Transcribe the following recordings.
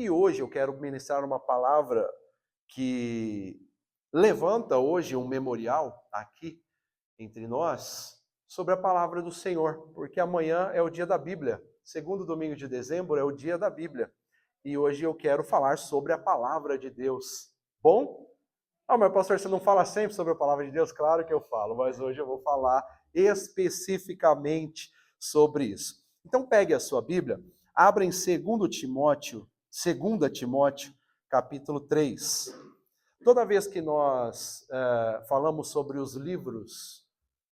E hoje eu quero ministrar uma palavra que levanta hoje um memorial aqui entre nós sobre a palavra do Senhor, porque amanhã é o dia da Bíblia. Segundo domingo de dezembro é o dia da Bíblia. E hoje eu quero falar sobre a palavra de Deus. Bom? Ah, mas pastor, você não fala sempre sobre a palavra de Deus? Claro que eu falo, mas hoje eu vou falar especificamente sobre isso. Então pegue a sua Bíblia, abra em 2 Timóteo, capítulo 3. Toda vez que nós falamos sobre os livros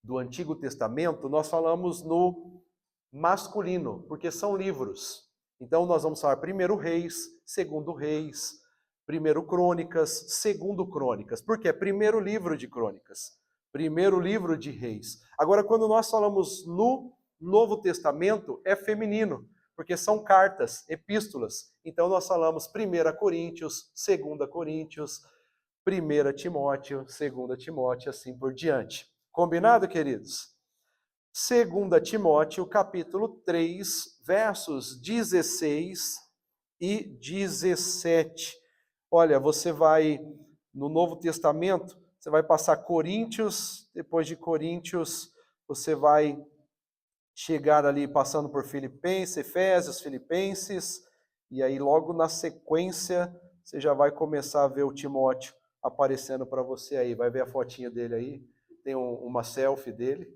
do Antigo Testamento, nós falamos no masculino, porque são livros. Então nós vamos falar primeiro Reis, segundo Reis, primeiro Crônicas, segundo Crônicas. Por quê? Primeiro livro de Crônicas, primeiro livro de Reis. Agora, quando nós falamos no Novo Testamento, é feminino, porque são cartas, epístolas. Então nós falamos 1 Coríntios, 2 Coríntios, 1 Timóteo, 2 Timóteo, assim por diante. Combinado, queridos? 2 Timóteo, capítulo 3, versos 16 e 17. Olha, você vai, no Novo Testamento, você vai passar Coríntios, depois de Coríntios, você vai chegar ali passando por Filipenses, Efésios, Filipenses, e aí logo na sequência, você já vai começar a ver o Timóteo aparecendo para você aí. Vai ver a fotinha dele aí, tem uma selfie dele.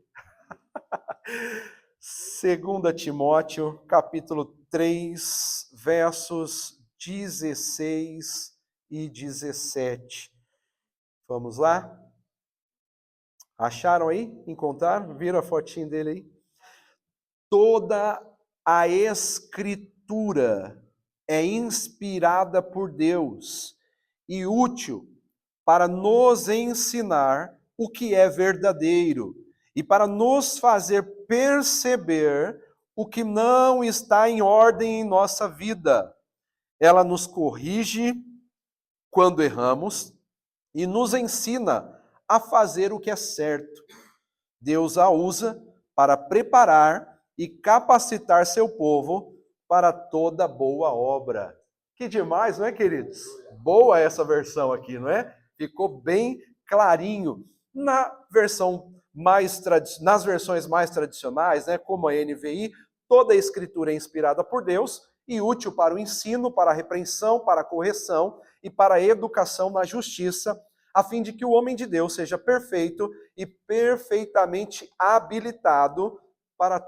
2 Timóteo, capítulo 3, versos 16 e 17. Vamos lá? Acharam aí? Encontraram? Viram a fotinha dele aí? Toda a Escritura é inspirada por Deus e útil para nos ensinar o que é verdadeiro e para nos fazer perceber o que não está em ordem em nossa vida. Ela nos corrige quando erramos e nos ensina a fazer o que é certo. Deus a usa para preparar e capacitar seu povo para toda boa obra. Que demais, não é, queridos? Boa essa versão aqui, não é? Ficou bem clarinho. Nas versões mais tradicionais, né, como a NVI, toda a escritura é inspirada por Deus e útil para o ensino, para a repreensão, para a correção e para a educação na justiça, a fim de que o homem de Deus seja perfeito e perfeitamente habilitado para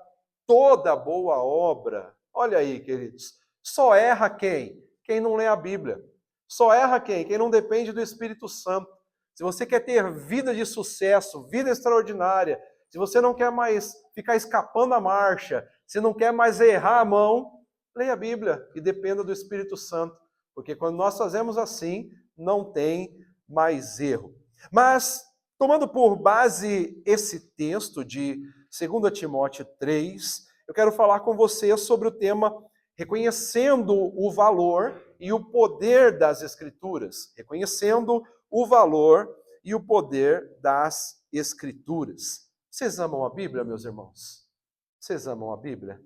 toda boa obra. Olha aí, queridos. Só erra quem? Quem não lê a Bíblia. Só erra quem? Quem não depende do Espírito Santo. Se você quer ter vida de sucesso, vida extraordinária, se você não quer mais ficar escapando a marcha, se não quer mais errar a mão, leia a Bíblia e dependa do Espírito Santo. Porque quando nós fazemos assim, não tem mais erro. Mas, tomando por base esse texto de 2 Timóteo 3, eu quero falar com você sobre o tema reconhecendo o valor e o poder das Escrituras. Reconhecendo o valor e o poder das Escrituras. Vocês amam a Bíblia, meus irmãos? Vocês amam a Bíblia?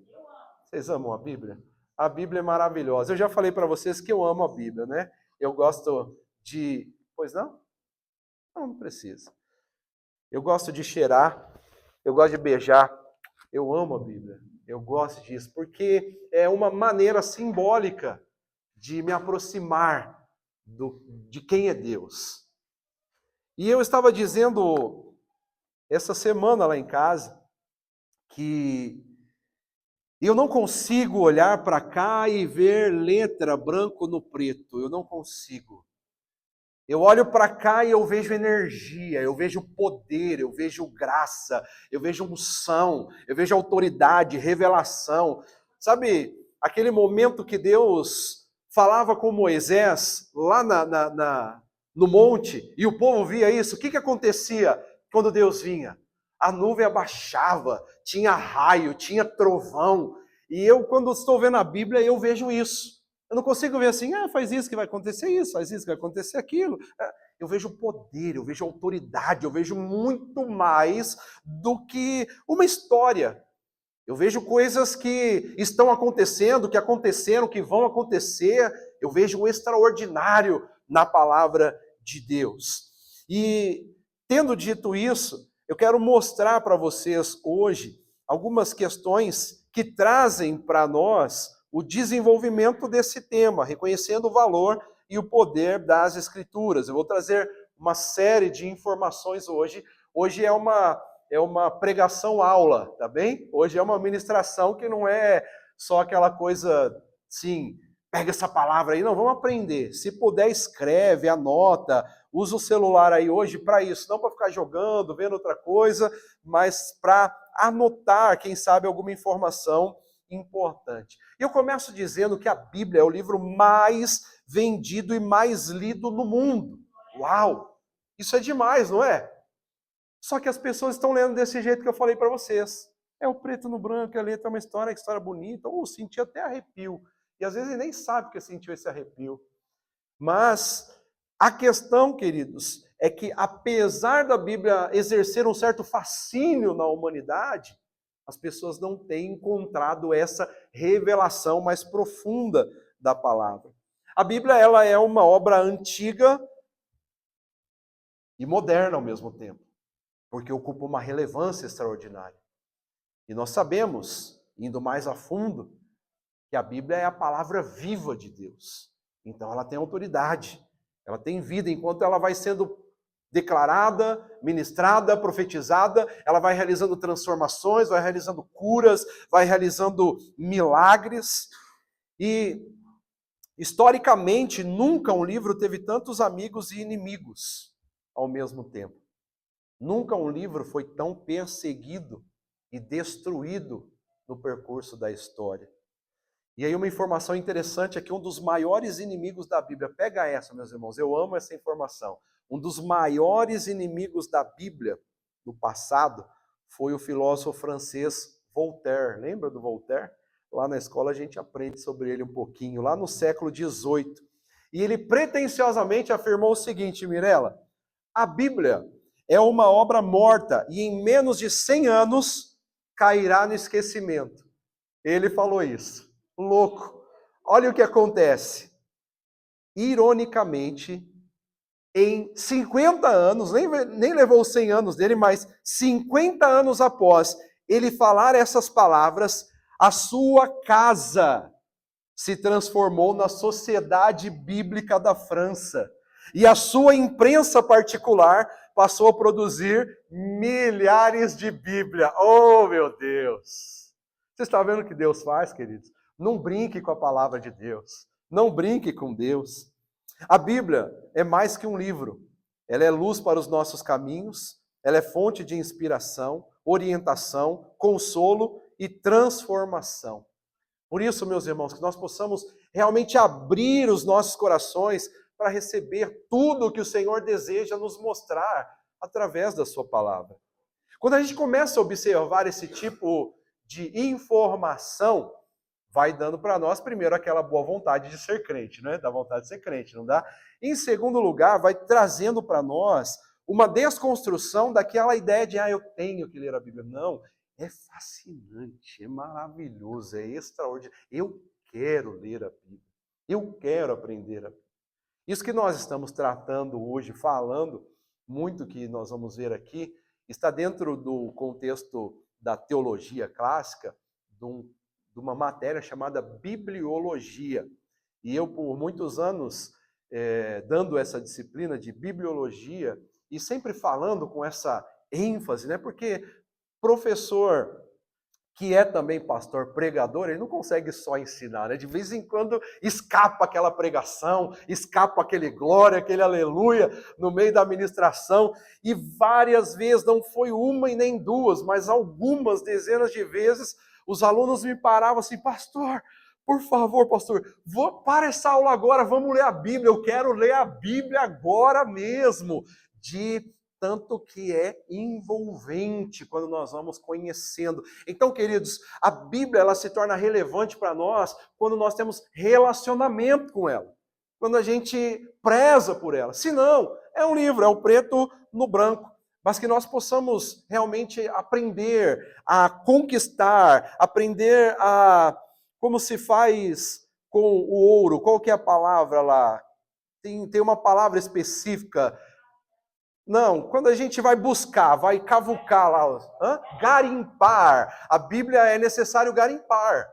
Vocês amam a Bíblia? A Bíblia é maravilhosa. Eu já falei para vocês que eu amo a Bíblia, né? Eu gosto de... Pois não? Não precisa. Eu gosto de cheirar, eu gosto de beijar, eu amo a Bíblia. Eu gosto disso, porque é uma maneira simbólica de me aproximar de quem é Deus. E eu estava dizendo essa semana lá em casa que eu não consigo olhar para cá e ver letra branco no preto. Eu não consigo. Eu olho para cá e eu vejo energia, eu vejo poder, eu vejo graça, eu vejo unção, eu vejo autoridade, revelação. Sabe, aquele momento que Deus falava com Moisés lá no monte e o povo via isso, o que acontecia quando Deus vinha? A nuvem abaixava, tinha raio, tinha trovão. E eu, quando estou vendo a Bíblia, eu vejo isso. Eu não consigo ver assim, faz isso que vai acontecer isso, faz isso que vai acontecer aquilo. Eu vejo poder, eu vejo autoridade, eu vejo muito mais do que uma história. Eu vejo coisas que estão acontecendo, que aconteceram, que vão acontecer. Eu vejo o extraordinário na palavra de Deus. E, tendo dito isso, eu quero mostrar para vocês hoje algumas questões que trazem para nós o desenvolvimento desse tema, reconhecendo o valor e o poder das Escrituras. Eu vou trazer uma série de informações hoje. Hoje é uma pregação-aula, tá bem? Hoje é uma ministração que não é só aquela coisa, sim, pega essa palavra aí. Não, vamos aprender. Se puder, escreve, anota, usa o celular aí hoje para isso, não para ficar jogando, vendo outra coisa, mas para anotar, quem sabe, alguma informação importante. Eu começo dizendo que a Bíblia é o livro mais vendido e mais lido no mundo. Uau! Isso é demais, não é? Só que as pessoas estão lendo desse jeito que eu falei para vocês. É o preto no branco, a letra é uma história bonita, ou senti até arrepio. E às vezes ele nem sabe que sentiu esse arrepio. Mas a questão, queridos, é que apesar da Bíblia exercer um certo fascínio na humanidade, as pessoas não têm encontrado essa revelação mais profunda da palavra. A Bíblia, ela é uma obra antiga e moderna ao mesmo tempo, porque ocupa uma relevância extraordinária. E nós sabemos, indo mais a fundo, que a Bíblia é a palavra viva de Deus. Então ela tem autoridade, ela tem vida, enquanto ela vai sendo declarada, ministrada, profetizada, ela vai realizando transformações, vai realizando curas, vai realizando milagres. E, historicamente, nunca um livro teve tantos amigos e inimigos ao mesmo tempo. Nunca um livro foi tão perseguido e destruído no percurso da história. E aí uma informação interessante é que um dos maiores inimigos da Bíblia, pega essa, meus irmãos, eu amo essa informação. Um dos maiores inimigos da Bíblia no passado foi o filósofo francês Voltaire. Lembra do Voltaire? Lá na escola a gente aprende sobre ele um pouquinho, lá no século XVIII. E ele pretensiosamente afirmou o seguinte, Mirela: a Bíblia é uma obra morta e em menos de 100 anos cairá no esquecimento. Ele falou isso. Louco. Olha o que acontece. Ironicamente, em 50 anos, nem levou os 100 anos dele, mas 50 anos após ele falar essas palavras, a sua casa se transformou na Sociedade Bíblica da França. E a sua imprensa particular passou a produzir milhares de Bíblia. Oh, meu Deus! Você está vendo o que Deus faz, queridos? Não brinque com a palavra de Deus. Não brinque com Deus. A Bíblia é mais que um livro. Ela é luz para os nossos caminhos, ela é fonte de inspiração, orientação, consolo e transformação. Por isso, meus irmãos, que nós possamos realmente abrir os nossos corações para receber tudo o que o Senhor deseja nos mostrar através da sua palavra. Quando a gente começa a observar esse tipo de informação, vai dando para nós, primeiro, aquela boa vontade de ser crente, né? Dá vontade de ser crente, não dá? Em segundo lugar, vai trazendo para nós uma desconstrução daquela ideia de, eu tenho que ler a Bíblia. Não, é fascinante, é maravilhoso, é extraordinário. Eu quero ler a Bíblia, eu quero aprender a Bíblia. Isso que nós estamos tratando hoje, falando, muito que nós vamos ver aqui, está dentro do contexto da teologia clássica, de uma matéria chamada bibliologia. E eu, por muitos anos, dando essa disciplina de bibliologia, e sempre falando com essa ênfase, né? Porque professor que é também pastor pregador, ele não consegue só ensinar, né? De vez em quando escapa aquela pregação, escapa aquele glória, aquele aleluia no meio da ministração, e várias vezes, não foi uma e nem duas, mas algumas dezenas de vezes, os alunos me paravam assim, pastor, por favor, pastor, para essa aula agora, vamos ler a Bíblia, eu quero ler a Bíblia agora mesmo, de tanto que é envolvente quando nós vamos conhecendo. Então, queridos, a Bíblia ela se torna relevante para nós quando nós temos relacionamento com ela, quando a gente preza por ela. Se não, é um livro, é o preto no branco. mas que nós possamos realmente aprender a conquistar, aprender a como se faz com o ouro. Qual que é a palavra lá? Tem uma palavra específica. Não, quando a gente vai buscar, vai cavucar lá, garimpar. A Bíblia é necessário garimpar.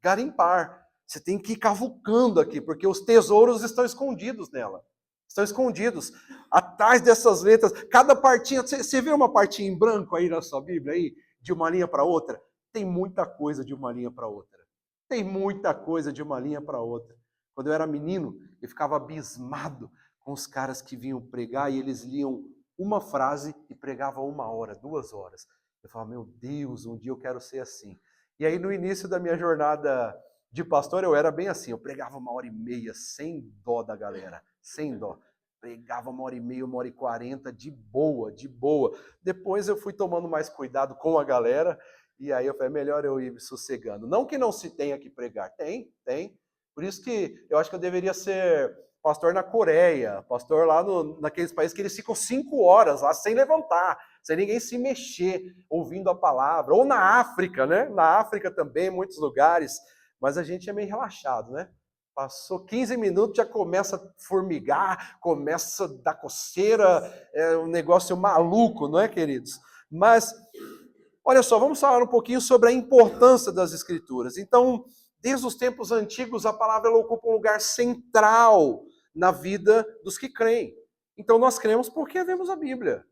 Garimpar. Você tem que ir cavucando aqui, porque os tesouros estão escondidos nela. Estão escondidos. Atrás dessas letras, cada partinha, você vê uma partinha em branco aí na sua Bíblia, aí, de uma linha para outra? Tem muita coisa de uma linha para outra. Tem muita coisa de uma linha para outra. Quando eu era menino, eu ficava abismado com os caras que vinham pregar e eles liam uma frase e pregavam 1 hora, 2 horas. Eu falava, meu Deus, um dia eu quero ser assim. E aí no início da minha jornada de pastor, eu era bem assim, eu pregava 1 hora e meia, sem dó da galera, sem dó. Pregava 1 hora e meia, 1 hora e 40, de boa, de boa. Depois eu fui tomando mais cuidado com a galera, e aí eu falei, melhor eu ir sossegando. Não que não se tenha que pregar, tem. Por isso que eu acho que eu deveria ser pastor na Coreia, pastor lá naqueles países que eles ficam 5 horas lá sem levantar, sem ninguém se mexer, ouvindo a palavra. Ou na África, né? Na África também, em muitos lugares. Mas a gente é meio relaxado, né? Passou 15 minutos, já começa a formigar, começa a dar coceira, é um negócio maluco, não é, queridos? Mas, olha só, vamos falar um pouquinho sobre a importância das Escrituras. Então, desde os tempos antigos, a palavra ela ocupa um lugar central na vida dos que creem. Então, nós cremos porque vemos a Bíblia,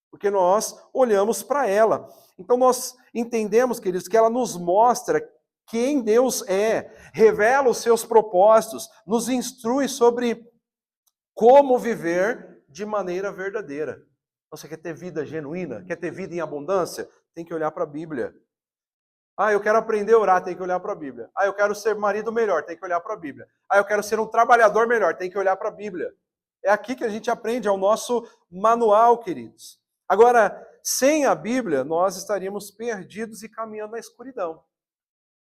porque nós olhamos para ela. Então, nós entendemos, queridos, que ela nos mostra quem Deus é, revela os seus propósitos, nos instrui sobre como viver de maneira verdadeira. Você quer ter vida genuína? Quer ter vida em abundância? Tem que olhar para a Bíblia. Eu quero aprender a orar, tem que olhar para a Bíblia. Eu quero ser marido melhor, tem que olhar para a Bíblia. Eu quero ser um trabalhador melhor, tem que olhar para a Bíblia. É aqui que a gente aprende, é o nosso manual, queridos. Agora, sem a Bíblia, nós estaríamos perdidos e caminhando na escuridão.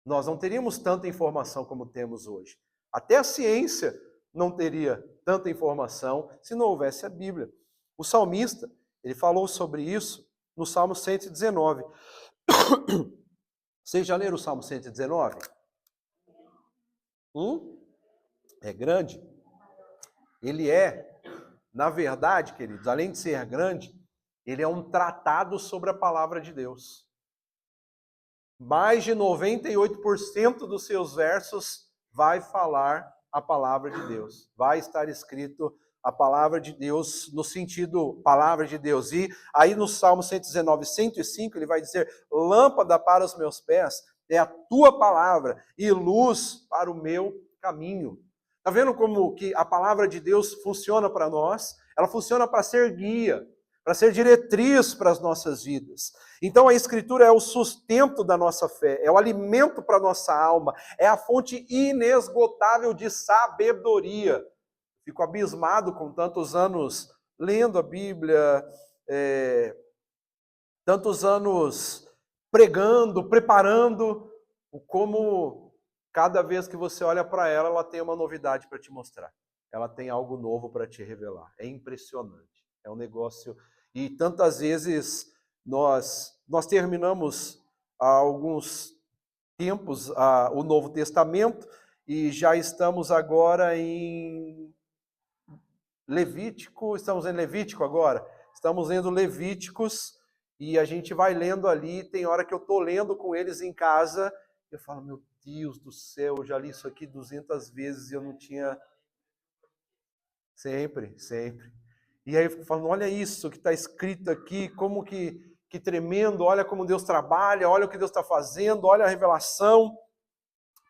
Nós não teríamos tanta informação como temos hoje. Até a ciência não teria tanta informação se não houvesse a Bíblia. O salmista, ele falou sobre isso no Salmo 119. Vocês já leram o Salmo 119? É grande? Ele é, na verdade, queridos, além de ser grande, ele é um tratado sobre a palavra de Deus. Mais de 98% dos seus versos vai falar a palavra de Deus. Vai estar escrito a palavra de Deus no sentido palavra de Deus. E aí no Salmo 119, 105, ele vai dizer: lâmpada para os meus pés é a tua palavra e luz para o meu caminho. Está vendo como que a palavra de Deus funciona para nós? Ela funciona para ser guia, para ser diretriz para as nossas vidas. Então a Escritura é o sustento da nossa fé, é o alimento para a nossa alma, é a fonte inesgotável de sabedoria. Fico abismado com tantos anos lendo a Bíblia, tantos anos pregando, preparando, como cada vez que você olha para ela, ela tem uma novidade para te mostrar. Ela tem algo novo para te revelar. É impressionante. É um negócio... E tantas vezes nós terminamos há alguns tempos o Novo Testamento e já estamos agora em Levítico. Estamos em Levítico agora? Estamos lendo Levíticos e a gente vai lendo ali. Tem hora que eu estou lendo com eles em casa e eu falo, meu Deus do céu, eu já li isso aqui 200 vezes e eu não tinha... Sempre. E aí eu fico falando, olha isso que está escrito aqui, como que tremendo, olha como Deus trabalha, olha o que Deus está fazendo, olha a revelação,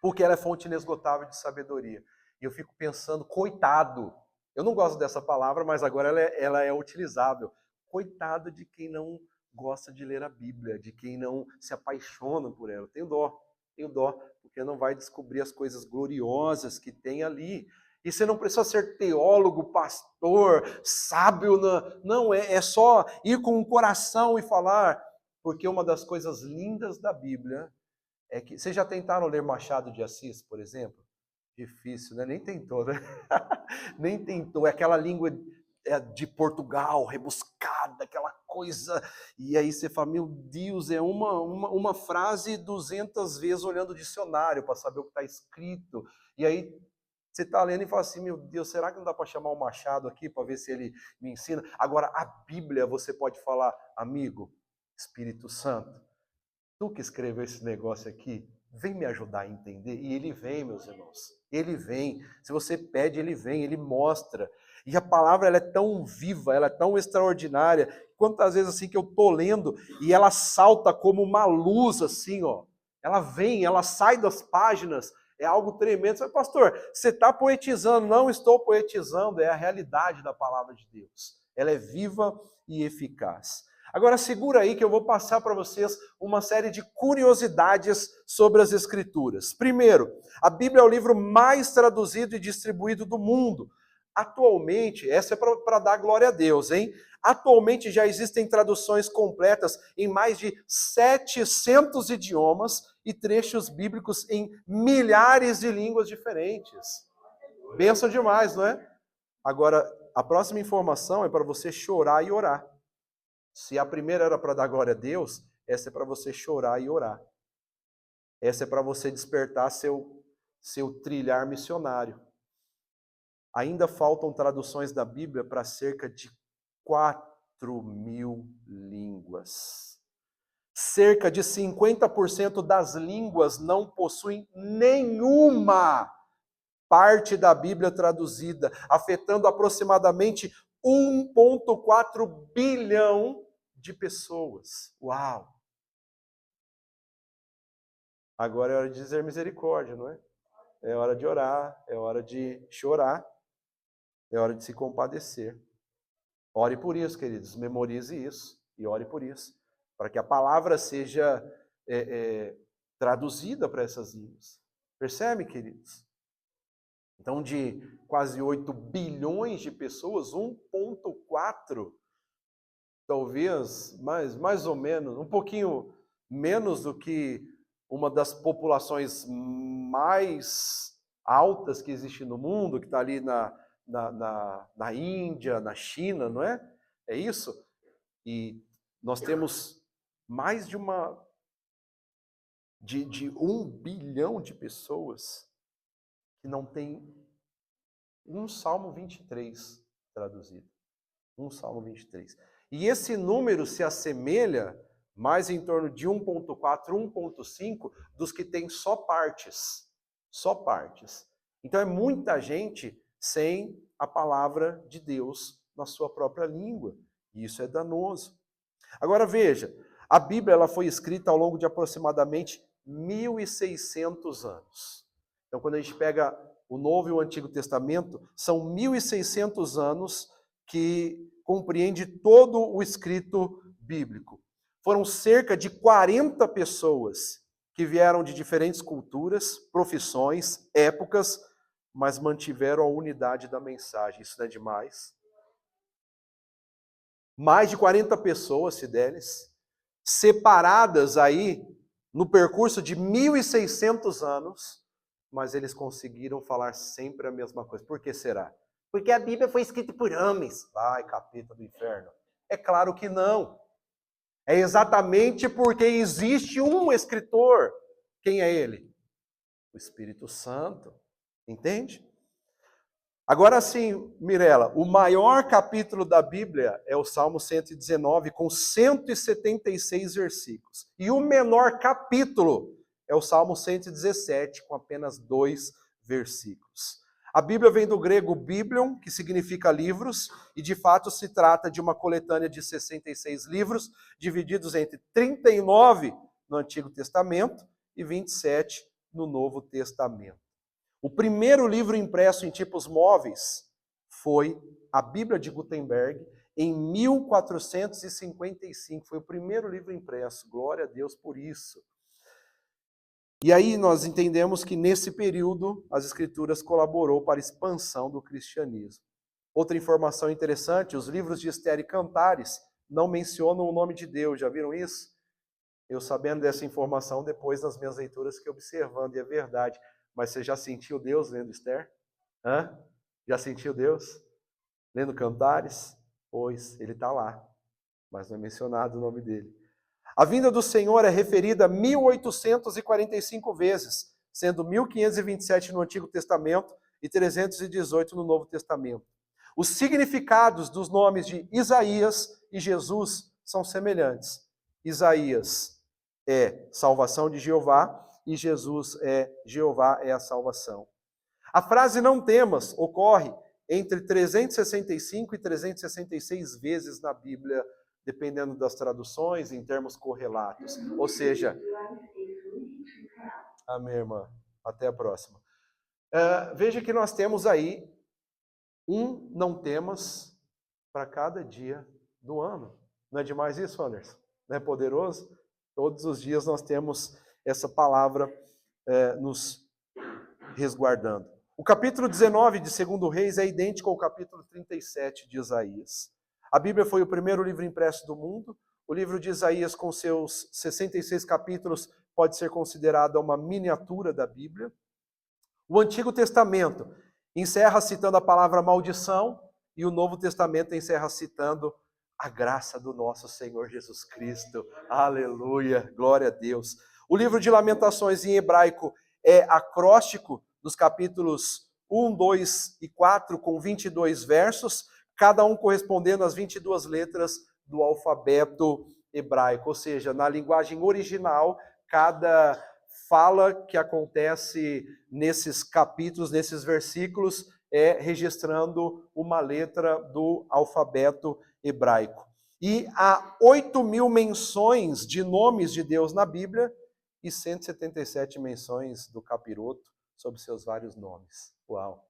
porque ela é fonte inesgotável de sabedoria. E eu fico pensando, coitado, eu não gosto dessa palavra, mas agora ela é utilizável. Coitado de quem não gosta de ler a Bíblia, de quem não se apaixona por ela. Tenho dó, porque não vai descobrir as coisas gloriosas que tem ali. E você não precisa ser teólogo, pastor, sábio, não, é só ir com o coração e falar, porque uma das coisas lindas da Bíblia é que... Vocês já tentaram ler Machado de Assis, por exemplo? Difícil, né? Nem tentou, né? Nem tentou. É aquela língua de Portugal, rebuscada, aquela coisa, e aí você fala, meu Deus, é uma frase 200 vezes olhando o dicionário para saber o que está escrito, e aí você está lendo e fala assim, meu Deus, será que não dá para chamar o Machado aqui para ver se ele me ensina? Agora, a Bíblia, você pode falar, amigo, Espírito Santo, tu que escreveu esse negócio aqui, vem me ajudar a entender. E ele vem, meus irmãos. Ele vem. Se você pede, ele vem, ele mostra. E a palavra ela é tão viva, ela é tão extraordinária. Quantas vezes assim que eu tô lendo e ela salta como uma luz assim, ó. Ela vem, ela sai das páginas. É algo tremendo. Você fala, pastor, você está poetizando? Não estou poetizando, é a realidade da palavra de Deus. Ela é viva e eficaz. Agora segura aí que eu vou passar para vocês uma série de curiosidades sobre as Escrituras. Primeiro, a Bíblia é o livro mais traduzido e distribuído do mundo. Atualmente, essa é para dar glória a Deus, hein? Atualmente já existem traduções completas em mais de 700 idiomas e trechos bíblicos em milhares de línguas diferentes. Benção demais, não é? Agora, a próxima informação é para você chorar e orar. Se a primeira era para dar glória a Deus, essa é para você chorar e orar. Essa é para você despertar seu trilhar missionário. Ainda faltam traduções da Bíblia para cerca de 4.000 línguas. Cerca de 50% das línguas não possuem nenhuma parte da Bíblia traduzida, afetando aproximadamente 1,4 bilhão de pessoas. Uau! Agora é hora de dizer misericórdia, não é? É hora de orar, é hora de chorar, é hora de se compadecer. Ore por isso, queridos, memorize isso e ore por isso, para que a palavra seja traduzida para essas línguas. Percebe, queridos? Então, de quase 8 bilhões de pessoas, 1,4, talvez, mais ou menos, um pouquinho menos do que uma das populações mais altas que existe no mundo, que está ali na Índia, na China, não é? É isso? E nós temos mais de 1 bilhão de pessoas que não tem um Salmo 23 traduzido. Um Salmo 23. E esse número se assemelha mais em torno de 1,4, 1,5 dos que tem só partes. Só partes. Então é muita gente sem a palavra de Deus na sua própria língua. E isso é danoso. Agora veja, a Bíblia ela foi escrita ao longo de aproximadamente 1.600 anos. Então quando a gente pega o Novo e o Antigo Testamento, são 1.600 anos que compreende todo o escrito bíblico. Foram cerca de 40 pessoas que vieram de diferentes culturas, profissões, épocas, mas mantiveram a unidade da mensagem. Isso não é demais? Mais de 40 pessoas, Fidelis, separadas aí no percurso de 1.600 anos, mas eles conseguiram falar sempre a mesma coisa. Por que será? Porque a Bíblia foi escrita por homens. Ai, capeta do inferno. É claro que não. É exatamente porque existe um escritor. Quem é ele? O Espírito Santo. Entende? Agora sim, Mirela, o maior capítulo da Bíblia é o Salmo 119, com 176 versículos. E o menor capítulo é o Salmo 117, com apenas 2 versículos. A Bíblia vem do grego biblion, que significa livros, e de fato se trata de uma coletânea de 66 livros, divididos entre 39 no Antigo Testamento e 27 no Novo Testamento. O primeiro livro impresso em tipos móveis foi a Bíblia de Gutenberg, em 1455. Foi o primeiro livro impresso. Glória a Deus por isso. E aí nós entendemos que nesse período as Escrituras colaborou para a expansão do cristianismo. Outra informação interessante, os livros de Esther e Cantares não mencionam o nome de Deus. Já viram isso? Eu sabendo dessa informação depois nas minhas leituras que observando, e é verdade. Mas você já sentiu Deus lendo Esther? Hã? Já sentiu Deus? Lendo Cantares? Pois, ele está lá. mas não é mencionado o nome dele. A vinda do Senhor é referida 1845 vezes, sendo 1527 no Antigo Testamento e 318 no Novo Testamento. Os significados dos nomes de Isaías e Jesus são semelhantes. Isaías é salvação de Jeová e Jesus é Jeová é a salvação. A frase não temas ocorre entre 365 e 366 vezes na Bíblia, dependendo das traduções, em termos correlatos. Ou seja, amém, irmã. Até a próxima. Veja que nós temos aí um não temas para cada dia do ano. Não é demais isso, Anderson? Não é poderoso? Todos os dias nós temos essa palavra nos resguardando. O capítulo 19 de 2 Reis é idêntico ao capítulo 37 de Isaías. A Bíblia foi o primeiro livro impresso do mundo. O livro de Isaías, com seus 66 capítulos, pode ser considerado uma miniatura da Bíblia. O Antigo Testamento encerra citando a palavra maldição e o Novo Testamento encerra citando a graça do nosso Senhor Jesus Cristo. Aleluia, glória a Deus. O livro de Lamentações em hebraico é acróstico, dos capítulos 1, 2 e 4, com 22 versos, cada um correspondendo às 22 letras do alfabeto hebraico. Ou seja, na linguagem original, cada fala que acontece nesses capítulos, nesses versículos, é registrando uma letra do alfabeto hebraico. E há 8.000 menções de nomes de Deus na Bíblia e 177 menções do capiroto sobre seus vários nomes. Uau!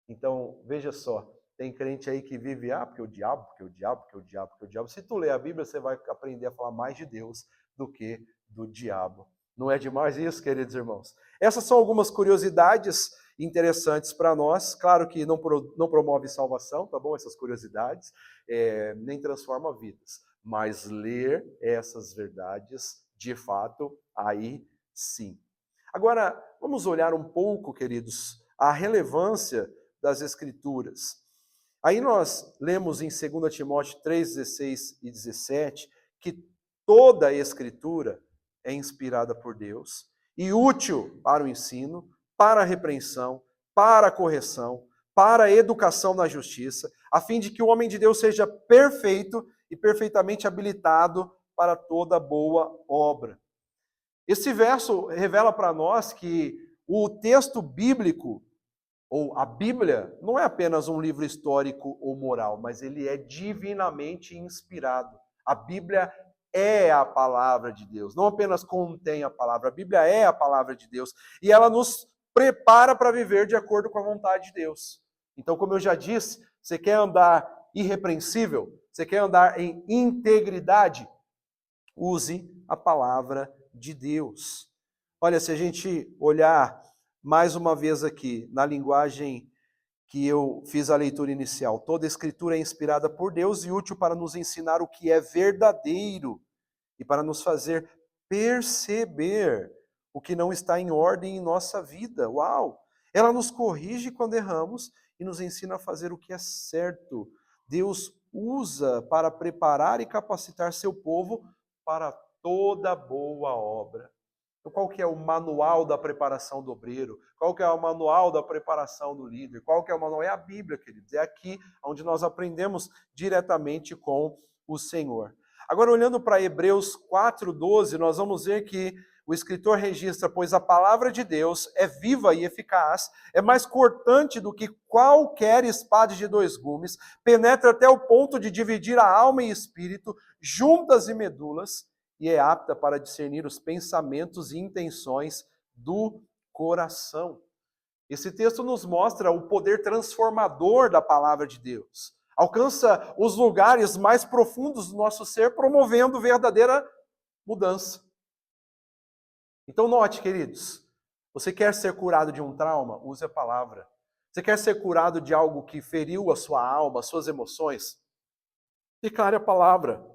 Então, veja só, tem crente aí que vive, porque o diabo, porque o diabo, porque o diabo, porque o diabo. Se tu ler a Bíblia, você vai aprender a falar mais de Deus do que do diabo. Não é demais isso, queridos irmãos? Essas são algumas curiosidades interessantes para nós. Claro que não promove salvação, tá bom? Essas curiosidades, nem transforma vidas. Mas ler essas verdades, de fato, aí sim. Agora, vamos olhar um pouco, queridos, a relevância das Escrituras. Aí nós lemos em 2 Timóteo 3, 16 e 17, que toda a Escritura é inspirada por Deus e útil para o ensino, para a repreensão, para a correção, para a educação na justiça, a fim de que o homem de Deus seja perfeito e perfeitamente habilitado para toda boa obra. Esse verso revela para nós que o texto bíblico, ou a Bíblia, não é apenas um livro histórico ou moral, mas ele é divinamente inspirado. A Bíblia é a palavra de Deus, não apenas contém a palavra, a Bíblia é a palavra de Deus. E ela nos prepara para viver de acordo com a vontade de Deus. Então, como eu já disse, você quer andar irrepreensível? Você quer andar em integridade? Use a palavra de Deus. Olha, se a gente olhar mais uma vez aqui na linguagem que eu fiz a leitura inicial, toda a Escritura é inspirada por Deus e útil para nos ensinar o que é verdadeiro e para nos fazer perceber o que não está em ordem em nossa vida. Uau! Ela nos corrige quando erramos e nos ensina a fazer o que é certo. Deus usa para preparar e capacitar seu povo para toda boa obra. Então, qual que é o manual da preparação do obreiro? Qual que é o manual da preparação do líder? Qual que é o manual? É a Bíblia, queridos. É aqui onde nós aprendemos diretamente com o Senhor. Agora, olhando para Hebreus 4:12, nós vamos ver que o escritor registra: pois a palavra de Deus é viva e eficaz, é mais cortante do que qualquer espada de dois gumes, penetra até o ponto de dividir a alma e espírito, juntas e medulas, e é apta para discernir os pensamentos e intenções do coração. Esse texto nos mostra o poder transformador da palavra de Deus. Alcança os lugares mais profundos do nosso ser, promovendo verdadeira mudança. Então note, queridos, você quer ser curado de um trauma? Use a palavra. Você quer ser curado de algo que feriu a sua alma, as suas emoções? Declare a palavra.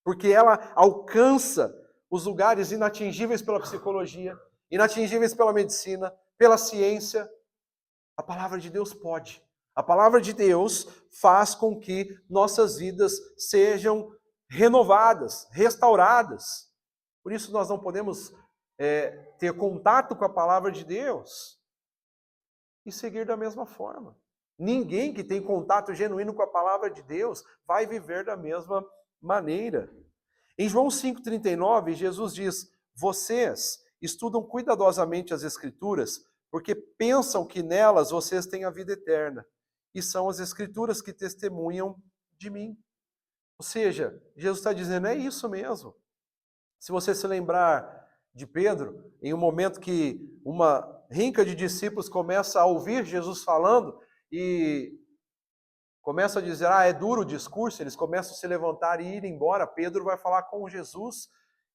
Porque ela alcança os lugares inatingíveis pela psicologia, inatingíveis pela medicina, pela ciência. A palavra de Deus pode. A palavra de Deus faz com que nossas vidas sejam renovadas, restauradas. Por isso nós não podemos ter contato com a palavra de Deus e seguir da mesma forma. Ninguém que tem contato genuíno com a palavra de Deus vai viver da mesma maneira. Em João 5,39, Jesus diz: vocês estudam cuidadosamente as Escrituras, porque pensam que nelas vocês têm a vida eterna. E são as Escrituras que testemunham de mim. Ou seja, Jesus está dizendo, é isso mesmo. Se você se lembrar de Pedro, em um momento que uma rinca de discípulos começa a ouvir Jesus falando e começa a dizer, é duro o discurso, eles começam a se levantar e ir embora. Pedro vai falar com Jesus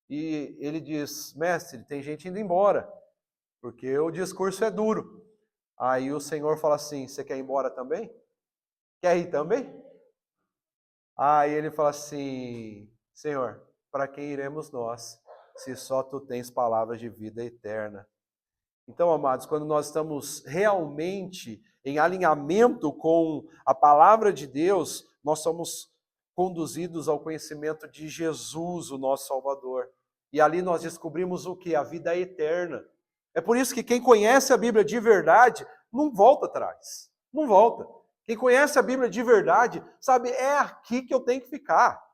e ele diz, mestre, tem gente indo embora, porque o discurso é duro. Aí o Senhor fala assim, você quer ir embora também? Quer ir também? Aí ele fala assim, Senhor, para quem iremos nós, se só tu tens palavras de vida eterna? Então, amados, quando nós estamos realmente em alinhamento com a palavra de Deus, nós somos conduzidos ao conhecimento de Jesus, o nosso Salvador. E ali nós descobrimos o que? A vida eterna. É por isso que quem conhece a Bíblia de verdade não volta atrás. Não volta. Quem conhece a Bíblia de verdade sabe, é aqui que eu tenho que ficar.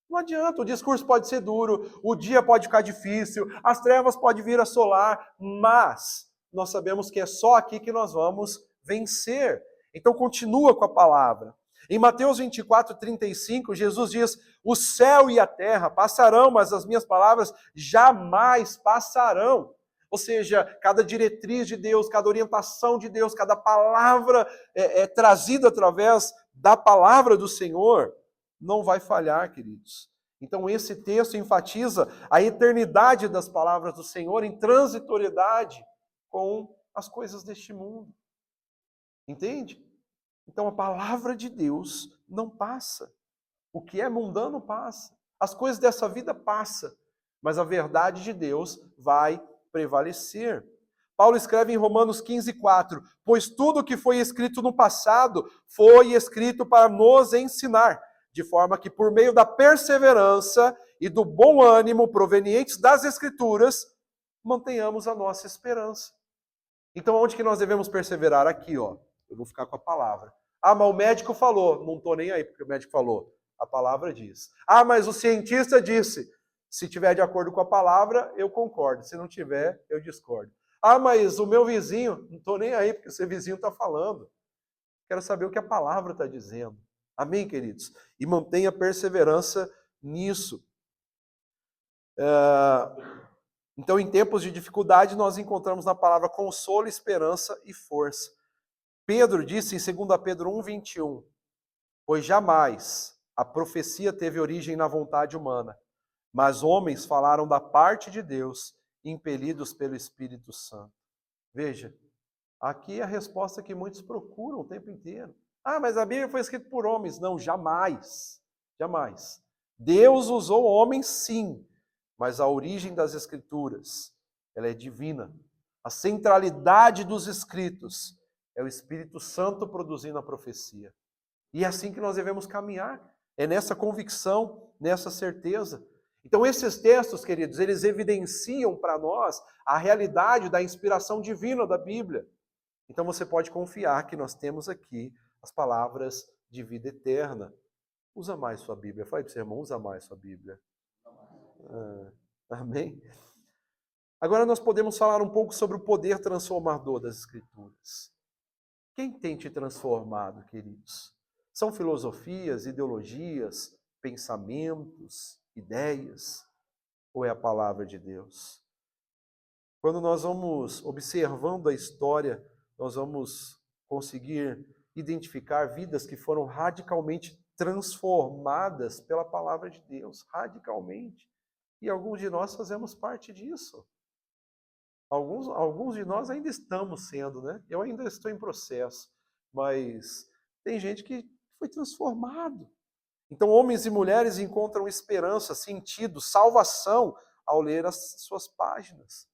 Não adianta, o discurso pode ser duro, o dia pode ficar difícil, as trevas podem vir assolar, mas nós sabemos que é só aqui que nós vamos vencer. Então continua com a palavra. Em Mateus 24:35, Jesus diz, o céu e a terra passarão, mas as minhas palavras jamais passarão. Ou seja, cada diretriz de Deus, cada orientação de Deus, cada palavra trazida através da palavra do Senhor, não vai falhar, queridos. Então esse texto enfatiza a eternidade das palavras do Senhor em transitoriedade com as coisas deste mundo. Entende? Então a palavra de Deus não passa. O que é mundano passa. As coisas dessa vida passam. Mas a verdade de Deus vai prevalecer. Paulo escreve em Romanos 15:4, pois tudo o que foi escrito no passado foi escrito para nos ensinar, de forma que por meio da perseverança e do bom ânimo provenientes das Escrituras, mantenhamos a nossa esperança. Então onde que nós devemos perseverar? Aqui, ó. Eu vou ficar com a palavra. Ah, mas o médico falou. Não estou nem aí porque o médico falou. A palavra diz. Ah, mas o cientista disse. Se tiver de acordo com a palavra, eu concordo. Se não tiver, eu discordo. Ah, mas o meu vizinho, não estou nem aí porque o seu vizinho está falando. Quero saber o que a palavra está dizendo. Amém, queridos? E mantenha perseverança nisso. Então, em tempos de dificuldade, nós encontramos na palavra consolo, esperança e força. Pedro disse em 2 Pedro 1:21, pois jamais a profecia teve origem na vontade humana, mas homens falaram da parte de Deus, impelidos pelo Espírito Santo. Veja, aqui é a resposta que muitos procuram o tempo inteiro. Ah, mas a Bíblia foi escrita por homens. Não, jamais. Jamais. Deus usou homens, sim, mas a origem das Escrituras, ela é divina. A centralidade dos escritos é o Espírito Santo produzindo a profecia. E é assim que nós devemos caminhar. É nessa convicção, nessa certeza. Então esses textos, queridos, eles evidenciam para nós a realidade da inspiração divina da Bíblia. Então você pode confiar que nós temos aqui as palavras de vida eterna. Usa mais sua Bíblia. Fala para o seu irmão, usa mais sua Bíblia. Amém? Agora nós podemos falar um pouco sobre o poder transformador das Escrituras. Quem tem te transformado, queridos? São filosofias, ideologias, pensamentos, ideias? Ou é a palavra de Deus? Quando nós vamos observando a história, nós vamos conseguir identificar vidas que foram radicalmente transformadas pela palavra de Deus, radicalmente. E alguns de nós fazemos parte disso. Alguns de nós ainda estamos sendo, né? Eu ainda estou em processo, mas tem gente que foi transformado. Então, homens e mulheres encontram esperança, sentido, salvação ao ler as suas páginas.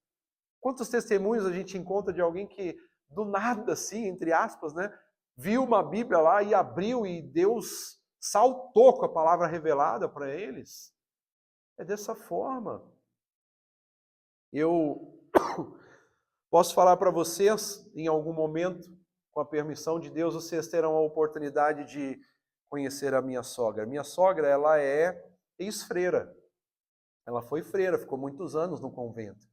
Quantos testemunhos a gente encontra de alguém que, do nada, assim, entre aspas, né, viu uma Bíblia lá e abriu e Deus saltou com a palavra revelada para eles. É dessa forma. Eu posso falar para vocês, em algum momento, com a permissão de Deus, vocês terão a oportunidade de conhecer a minha sogra. Minha sogra, ela é ex-freira. Ela foi freira, ficou muitos anos no convento.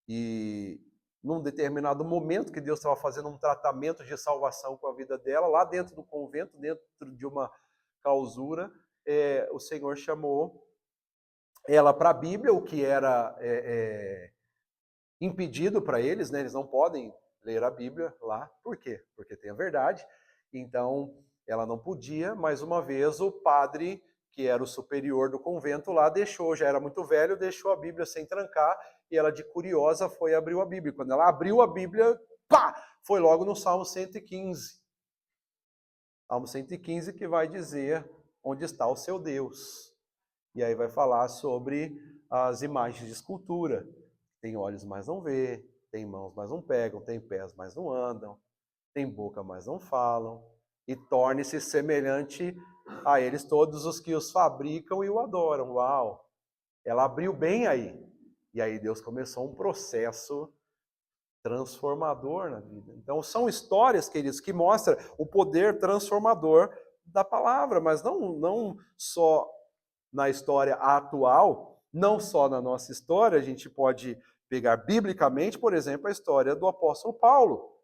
E num determinado momento que Deus estava fazendo um tratamento de salvação com a vida dela, lá dentro do convento, dentro de uma clausura, o Senhor chamou ela para a Bíblia, o que era impedido para eles, né? Eles não podem ler a Bíblia lá. Por quê? Porque tem a verdade. Então, ela não podia. Mais uma vez, o padre, que era o superior do convento lá, deixou, já era muito velho, deixou a Bíblia sem trancar, e ela, de curiosa, foi e abriu a Bíblia. Quando ela abriu a Bíblia, pá! Foi logo no Salmo 115. Salmo 115 que vai dizer onde está o seu Deus. E aí vai falar sobre as imagens de escultura. Tem olhos, mas não vê, tem mãos, mas não pegam, tem pés, mas não andam, tem boca, mas não falam, e torne-se semelhante a eles todos os que os fabricam e o adoram. Uau! Ela abriu bem aí. E aí Deus começou um processo transformador na vida. Então são histórias, queridos, que mostram o poder transformador da palavra, mas não só na história atual, não só na nossa história, a gente pode pegar biblicamente, por exemplo, a história do apóstolo Paulo,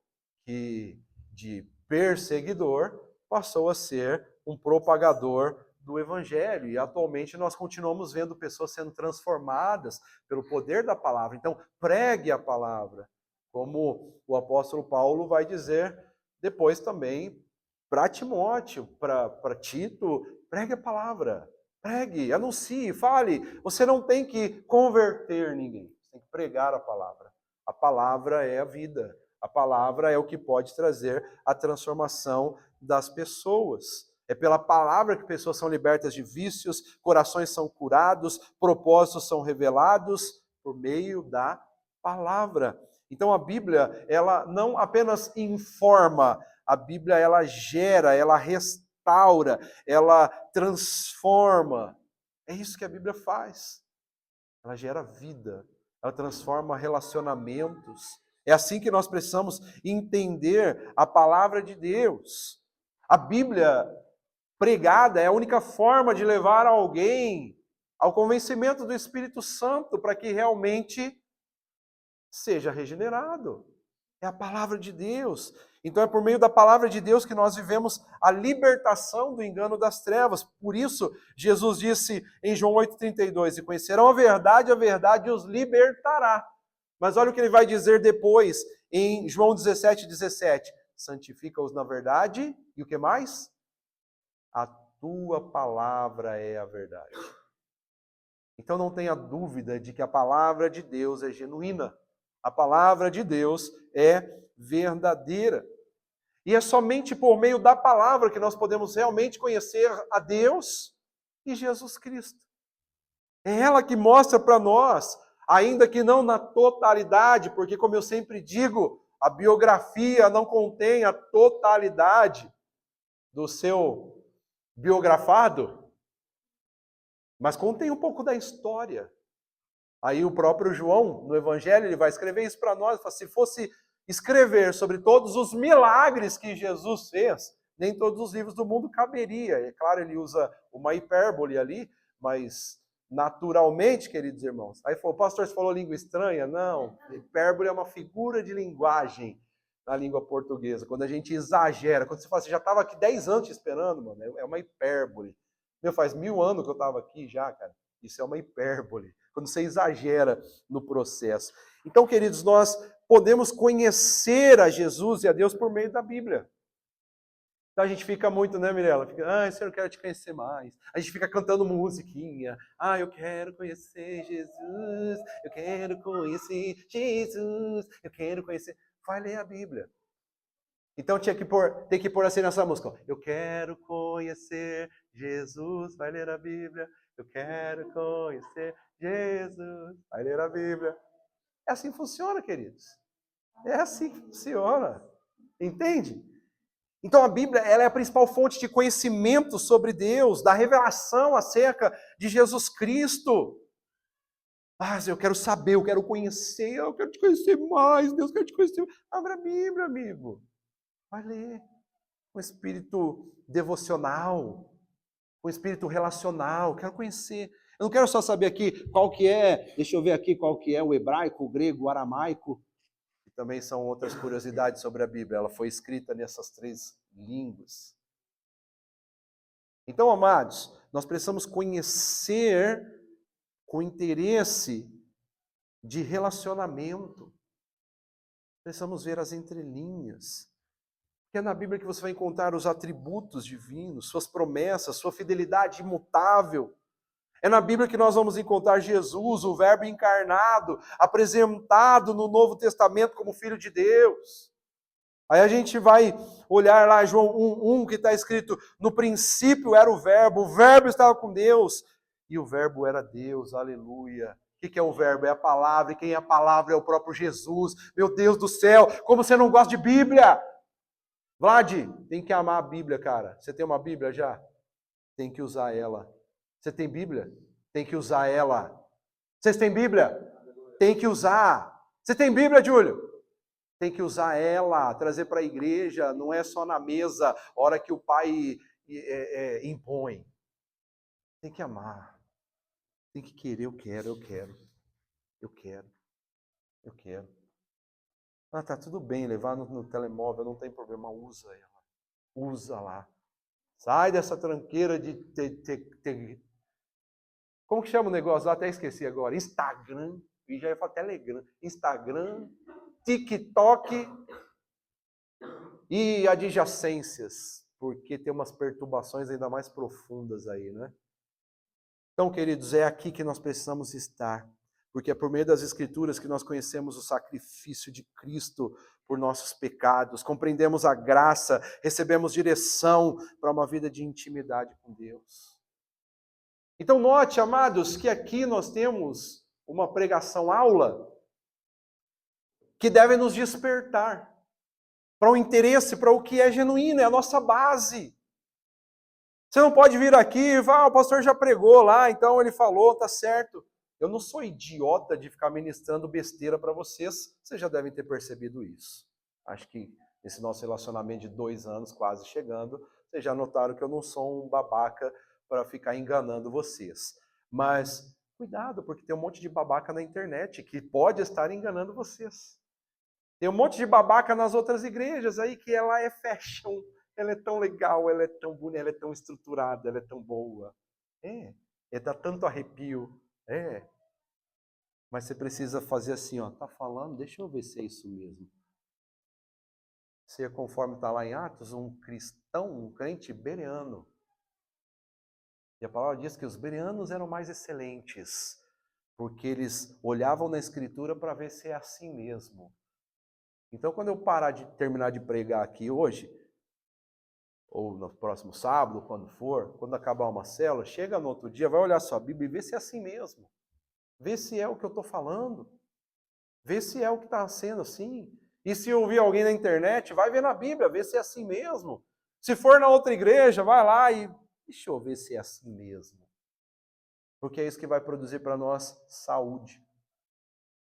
que de perseguidor passou a ser um propagador do evangelho, e atualmente nós continuamos vendo pessoas sendo transformadas pelo poder da palavra. Então, pregue a palavra, como o apóstolo Paulo vai dizer depois também para Timóteo, para Tito, pregue a palavra. Pregue, anuncie, fale. Você não tem que converter ninguém, você tem que pregar a palavra. A palavra é a vida. A palavra é o que pode trazer a transformação das pessoas. É pela palavra que pessoas são libertas de vícios, corações são curados, propósitos são revelados por meio da palavra. Então a Bíblia, ela não apenas informa, a Bíblia ela gera, ela restaura, ela transforma. É isso que a Bíblia faz. Ela gera vida, ela transforma relacionamentos. É assim que nós precisamos entender a palavra de Deus. A Bíblia pregada é a única forma de levar alguém ao convencimento do Espírito Santo para que realmente seja regenerado. É a palavra de Deus. Então é por meio da palavra de Deus que nós vivemos a libertação do engano das trevas. Por isso, Jesus disse em João 8,32, e conhecerão a verdade os libertará. Mas olha o que ele vai dizer depois em João 17,17. Santifica-os na verdade, e o que mais? A tua palavra é a verdade. Então não tenha dúvida de que a palavra de Deus é genuína. A palavra de Deus é verdadeira. E é somente por meio da palavra que nós podemos realmente conhecer a Deus e Jesus Cristo. É ela que mostra para nós, ainda que não na totalidade, porque, como eu sempre digo, a biografia não contém a totalidade do seu biografado, mas contém um pouco da história. Aí o próprio João, no Evangelho, ele vai escrever isso para nós. Se fosse escrever sobre todos os milagres que Jesus fez, nem todos os livros do mundo caberia. É claro, ele usa uma hipérbole ali, mas naturalmente, queridos irmãos. Aí falou, pastor, você falou língua estranha? Não, hipérbole é uma figura de linguagem na língua portuguesa. Quando a gente exagera, quando você fala assim, já estava aqui 10 anos te esperando, mano, é uma hipérbole. Meu, faz 1000 anos que eu estava aqui já, cara. Isso é uma hipérbole. Quando você exagera no processo. Então, queridos, nós podemos conhecer a Jesus e a Deus por meio da Bíblia. Então a gente fica muito, né, Mirella? Fica, Senhor, eu quero te conhecer mais. A gente fica cantando musiquinha. Eu quero conhecer Jesus, eu quero conhecer Jesus, eu quero conhecer. Vai ler a Bíblia. Então tem que pôr assim nessa música. Eu quero conhecer Jesus, vai ler a Bíblia. Eu quero conhecer Jesus, vai ler a Bíblia. É assim que funciona, queridos. É assim que funciona. Entende? Então a Bíblia, ela é a principal fonte de conhecimento sobre Deus, da revelação acerca de Jesus Cristo. Ah, eu quero saber, eu quero conhecer, eu quero te conhecer mais, Deus, eu quero te conhecer. Abra a Bíblia, amigo. Vai ler. Um espírito devocional, um espírito relacional, quero conhecer. Eu não quero só saber aqui qual que é, deixa eu ver aqui qual que é o hebraico, o grego, o aramaico, que também são outras curiosidades sobre a Bíblia. Ela foi escrita nessas 3 línguas. Então, amados, nós precisamos conhecer com interesse de relacionamento. Precisamos ver as entrelinhas. Que é na Bíblia que você vai encontrar os atributos divinos, suas promessas, sua fidelidade imutável. É na Bíblia que nós vamos encontrar Jesus, o Verbo encarnado, apresentado no Novo Testamento como Filho de Deus. Aí a gente vai olhar lá João 1:1, que está escrito: no princípio era o Verbo estava com Deus, e o Verbo era Deus, aleluia. O que é o Verbo? É a palavra, e quem é a palavra é o próprio Jesus. Meu Deus do céu, como você não gosta de Bíblia? Vlad, tem que amar a Bíblia, cara. Você tem uma Bíblia já? Tem que usar ela. Você tem Bíblia? Tem que usar ela. Vocês têm Bíblia? Tem que usar. Você tem Bíblia, Júlio? Tem que usar ela, trazer para a igreja, não é só na mesa, hora que o pai impõe. Tem que amar. Tem que querer, eu quero, eu quero. Eu quero. Eu quero. Ah, tá tudo bem, levar no telemóvel, não tem problema, usa ela. Usa lá. Sai dessa tranqueira de como que chama o negócio? Eu até esqueci agora. Instagram. E já ia falar Telegram. Instagram, TikTok e adjacências. Porque tem umas perturbações ainda mais profundas aí, né? Então, queridos, é aqui que nós precisamos estar. Porque é por meio das Escrituras que nós conhecemos o sacrifício de Cristo por nossos pecados, compreendemos a graça, recebemos direção para uma vida de intimidade com Deus. Então, note, amados, que aqui nós temos uma pregação-aula que deve nos despertar para o interesse, para o que é genuíno, é a nossa base. Você não pode vir aqui e falar, o pastor já pregou lá, então ele falou, tá certo. Eu não sou idiota de ficar ministrando besteira para vocês, vocês já devem ter percebido isso. Acho que esse nosso relacionamento de 2 anos quase chegando, vocês já notaram que eu não sou um babaca para ficar enganando vocês. Mas cuidado, porque tem um monte de babaca na internet que pode estar enganando vocês. Tem um monte de babaca nas outras igrejas aí que ela é fashion, ela é tão legal, ela é tão bonita, ela é tão estruturada, ela é tão boa. Dá tanto arrepio. Mas você precisa fazer assim, ó, tá falando, deixa eu ver se é isso mesmo. Se é conforme está lá em Atos, um cristão, um crente bereano. E a palavra diz que os bereanos eram mais excelentes, porque eles olhavam na Escritura para ver se é assim mesmo. Então, quando eu terminar de pregar aqui hoje, ou no próximo sábado, quando for, quando acabar uma célula, chega no outro dia, vai olhar sua Bíblia e vê se é assim mesmo. Vê se é o que eu estou falando. Vê se é o que está sendo assim. E se ouvir alguém na internet, vai ver na Bíblia, vê se é assim mesmo. Se for na outra igreja, vai lá e deixa eu ver se é assim mesmo. Porque é isso que vai produzir para nós saúde.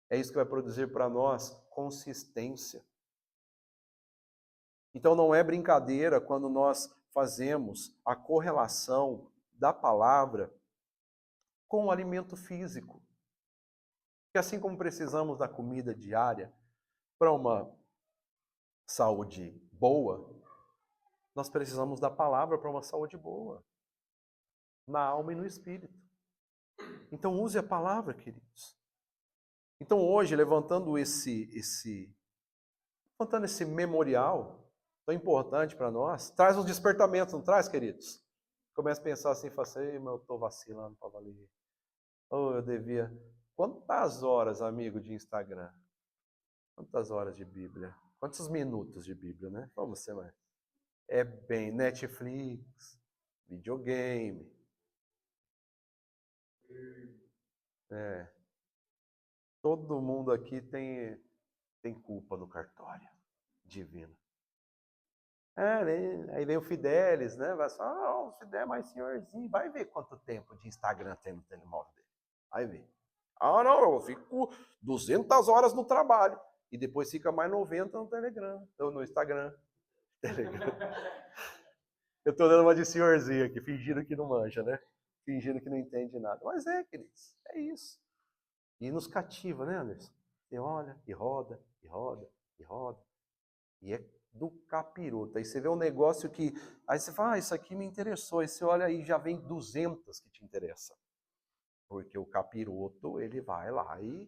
É isso que vai produzir para nós consistência. Então não é brincadeira quando nós fazemos a correlação da palavra com o alimento físico. Que assim como precisamos da comida diária para uma saúde boa, nós precisamos da palavra para uma saúde boa, na alma e no espírito. Então use a palavra, queridos. Então hoje, levantando esse memorial tão importante para nós, traz uns despertamentos, não traz, queridos? Começa a pensar assim, fala assim, mas eu estou vacilando para valer. Eu devia... Quantas horas, amigo, de Instagram? Quantas horas de Bíblia? Quantos minutos de Bíblia, né? Vamos ser mais. É bem Netflix, videogame. Todo mundo aqui tem culpa no cartório divino. Né? Aí vem o Fidelis, né? Vai falar, o Fidelis é mais senhorzinho. Vai ver quanto tempo de Instagram tem no telemóvel dele. Vai ver. Não, eu fico 200 horas no trabalho. E depois fica mais 90 no Telegram, ou no Instagram. Telegram. Eu tô dando uma de senhorzinho aqui, fingindo que não manja, né? Fingindo que não entende nada. Mas queridos, é isso. E nos cativa, né, Anderson? Você olha, e roda, e roda, e roda. E é do capiroto. Aí você vê um negócio que... Aí você fala, isso aqui me interessou. Aí você olha aí, já vem 200 que te interessam. Porque o capiroto, ele vai lá e...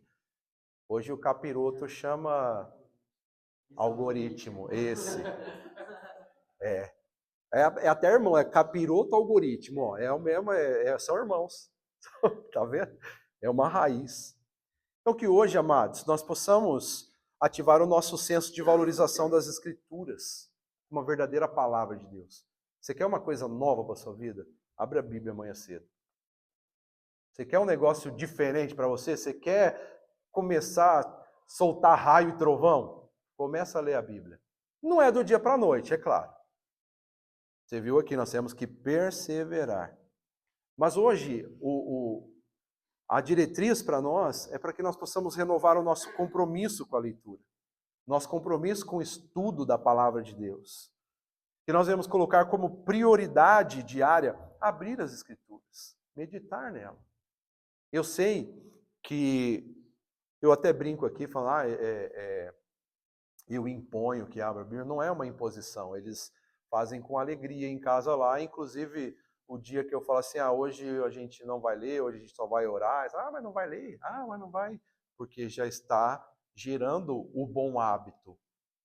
Hoje o capiroto chama algoritmo, esse. É até irmão, é capiroto algoritmo, ó. É o mesmo, são irmãos. Tá vendo? É uma raiz. Então que hoje, amados, nós possamos ativar o nosso senso de valorização das Escrituras, uma verdadeira palavra de Deus. Você quer uma coisa nova para a sua vida? Abre a Bíblia amanhã cedo. Você quer um negócio diferente para você? Você quer começar a soltar raio e trovão? Começa a ler a Bíblia. Não é do dia para a noite, é claro. Você viu aqui, nós temos que perseverar. Mas hoje, a diretriz para nós é para que nós possamos renovar o nosso compromisso com a leitura. Nosso compromisso com o estudo da palavra de Deus. Que nós devemos colocar como prioridade diária abrir as Escrituras, meditar nela. Eu sei que, eu até brinco aqui, falando, eu imponho que abra a Bíblia, não é uma imposição, eles fazem com alegria em casa lá, inclusive o dia que eu falo assim, hoje a gente não vai ler, hoje a gente só vai orar, mas não vai ler, mas não vai, porque já está gerando o bom hábito,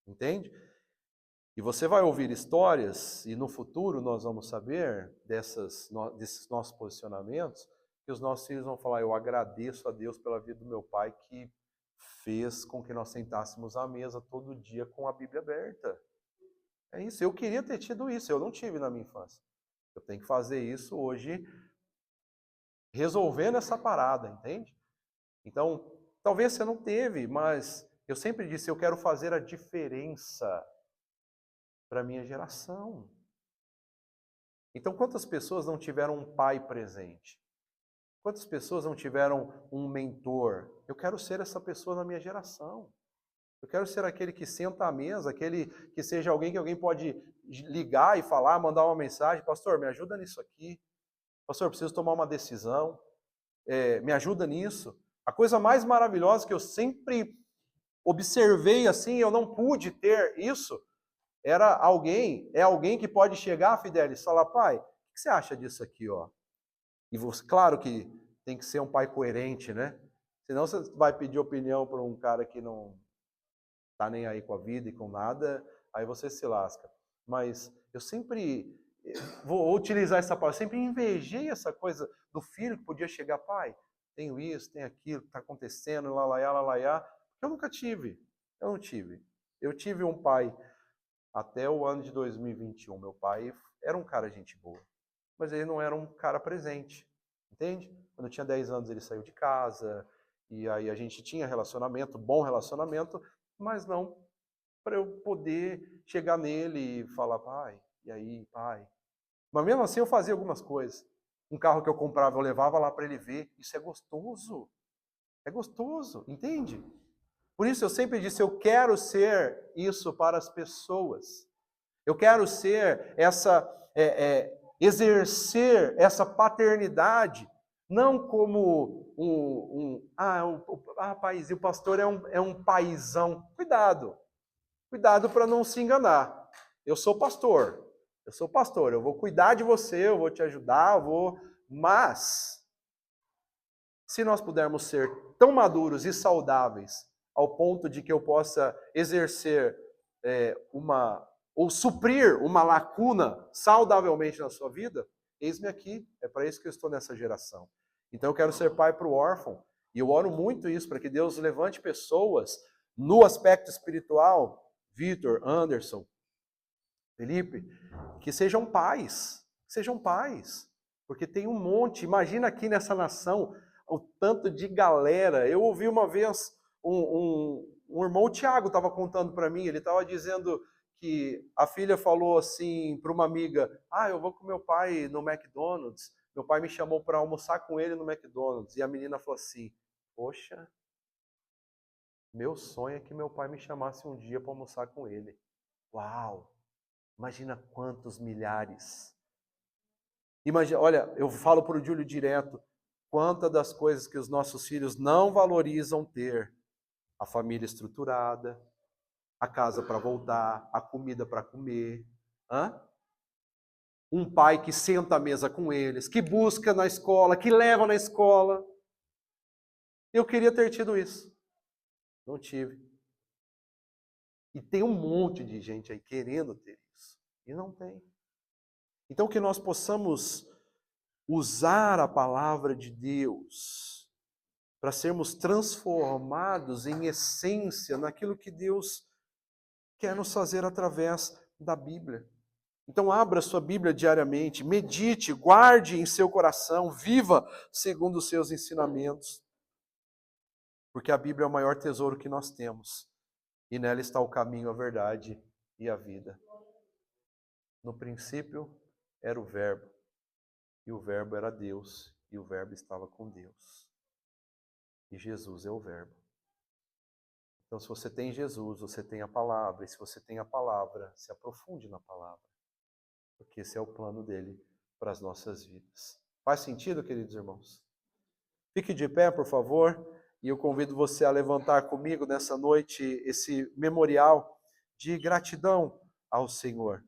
entende? E você vai ouvir histórias, e no futuro nós vamos saber desses nossos posicionamentos, que os nossos filhos vão falar, eu agradeço a Deus pela vida do meu pai que fez com que nós sentássemos à mesa todo dia com a Bíblia aberta. É isso, eu queria ter tido isso, eu não tive na minha infância. Eu tenho que fazer isso hoje, resolvendo essa parada, entende? Então, talvez você não teve, mas eu sempre disse, eu quero fazer a diferença para a minha geração. Então, quantas pessoas não tiveram um pai presente? Quantas pessoas não tiveram um mentor? Eu quero ser essa pessoa na minha geração. Eu quero ser aquele que senta à mesa, aquele que seja alguém que alguém pode ligar e falar, mandar uma mensagem. Pastor, me ajuda nisso aqui. Pastor, eu preciso tomar uma decisão. Me ajuda nisso. A coisa mais maravilhosa que eu sempre observei assim, eu não pude ter isso, é alguém que pode chegar, Fidelis, e falar, pai, o que você acha disso aqui, ó? E você, claro que tem que ser um pai coerente, né? Senão você vai pedir opinião para um cara que não tá nem aí com a vida e com nada, aí você se lasca. Mas eu sempre vou utilizar essa palavra, sempre invejei essa coisa do filho que podia chegar, pai, tenho isso, tenho aquilo, está acontecendo, lalaiá, porque eu nunca tive, eu não tive. Eu tive um pai até o ano de 2021, meu pai era um cara gente boa, mas ele não era um cara presente, entende? Quando eu tinha 10 anos ele saiu de casa, e aí a gente tinha relacionamento, bom relacionamento, mas não para eu poder chegar nele e falar, pai, e aí, pai. Mas mesmo assim eu fazia algumas coisas. Um carro que eu comprava, eu levava lá para ele ver. Isso é gostoso, entende? Por isso eu sempre disse, eu quero ser isso para as pessoas. Eu quero ser exercer essa paternidade, não como paizinho, o pastor é um paizão. Cuidado para não se enganar. Eu sou pastor, eu vou cuidar de você, eu vou te ajudar, mas se nós pudermos ser tão maduros e saudáveis ao ponto de que eu possa exercer ou suprir uma lacuna saudavelmente na sua vida, eis-me aqui, é para isso que eu estou nessa geração. Então eu quero ser pai para o órfão, e eu oro muito isso, para que Deus levante pessoas no aspecto espiritual, Vitor, Anderson, Felipe, que sejam pais, porque tem um monte, imagina aqui nessa nação, o tanto de galera. Eu ouvi uma vez um irmão, o Tiago, estava contando para mim, ele estava dizendo que a filha falou assim para uma amiga: eu vou com meu pai no McDonald's. Meu pai me chamou para almoçar com ele no McDonald's. E a menina falou assim: poxa, meu sonho é que meu pai me chamasse um dia para almoçar com ele. Uau! Imagina quantos milhares. Imagina, olha, eu falo para o Júlio direto, quantas das coisas que os nossos filhos não valorizam ter: a família estruturada, a casa para voltar, a comida para comer, um pai que senta à mesa com eles, que busca na escola, que leva na escola. Eu queria ter tido isso. Não tive. E tem um monte de gente aí querendo ter isso. E não tem. Então que nós possamos usar a palavra de Deus para sermos transformados em essência naquilo que Deus quer nos fazer através da Bíblia. Então abra sua Bíblia diariamente, medite, guarde em seu coração, viva segundo os seus ensinamentos. Porque a Bíblia é o maior tesouro que nós temos. E nela está o caminho, a verdade e a vida. No princípio era o Verbo, e o Verbo era Deus, e o Verbo estava com Deus. E Jesus é o Verbo. Então, se você tem Jesus, você tem a palavra, e se você tem a palavra, se aprofunde na palavra, porque esse é o plano dele para as nossas vidas. Faz sentido, queridos irmãos? Fique de pé, por favor, e eu convido você a levantar comigo nessa noite esse memorial de gratidão ao Senhor.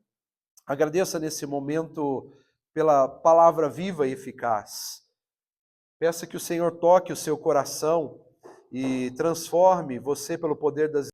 Agradeça nesse momento pela palavra viva e eficaz. Peça que o Senhor toque o seu coração e transforme você pelo poder das